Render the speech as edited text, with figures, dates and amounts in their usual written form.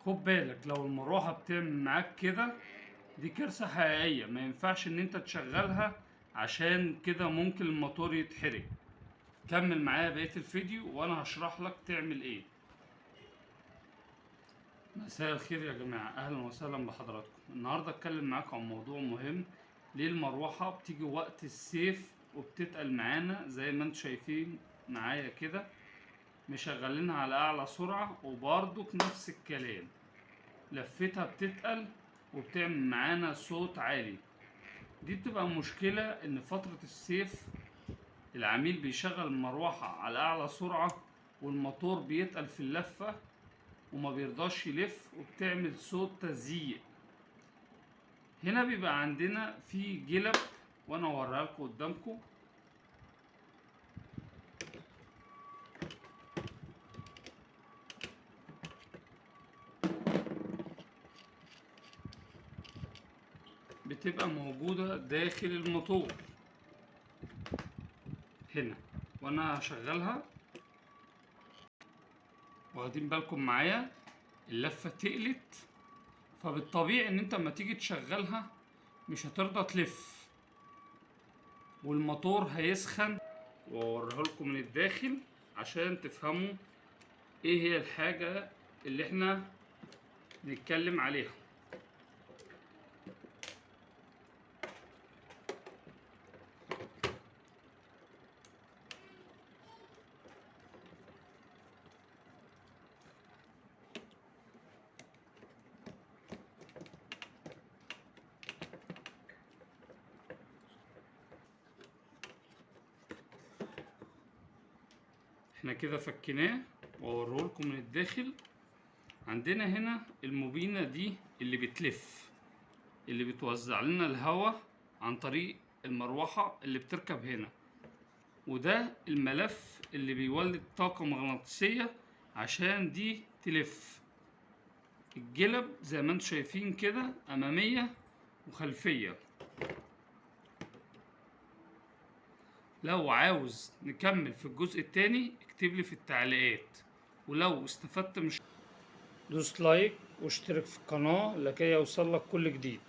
خد بالك لو المروحة بتعمل معاك كده، دي كارثة حقيقية. ما ينفعش ان انت تشغلها، عشان كده ممكن الموتور يتحرق. كمل معايا بقية الفيديو وانا هشرح لك تعمل ايه. مساء الخير يا جماعة، اهلا وسهلا بحضراتكم. النهاردة اتكلم معاكم عن موضوع مهم. ليه المروحة بتيجي وقت الصيف وبتتقل معانا زي ما انتم شايفين معايا كده، مشغلينها على اعلى سرعة وبرضك نفس الكلام، لفتها بتتقل وبتعمل معانا صوت عالي. دي بتبقى مشكلة ان فترة الصيف العميل بيشغل المروحة على اعلى سرعة والموتور بيتقل في اللفة وما بيرضاش يلف وبتعمل صوت تزييق. هنا بيبقى عندنا في جلب، وانا اوريها لكم قدامكم. بتبقى موجودة داخل الموتور هنا، وانا هشغلها. واخدين بالكم معايا اللفة تقلت، فبالطبيعي ان انت لما تيجي تشغلها مش هترضى تلف والموتور هيسخن. واوريها لكم من الداخل عشان تفهموا ايه هي الحاجة اللي احنا نتكلم عليها. احنا كده فكيناه واوريه لكم من الداخل. عندنا هنا الموبينة دي اللي بتلف، اللي بتوزع لنا الهواء عن طريق المروحة اللي بتركب هنا، وده الملف اللي بيولد طاقة مغناطيسية عشان دي تلف. الجلب زي ما انتم شايفين كده أمامية وخلفية. لو عاوز نكمل في الجزء التاني اكتب لي في التعليقات، ولو استفدت دوس لايك واشترك في القناة لكي يوصلك كل جديد.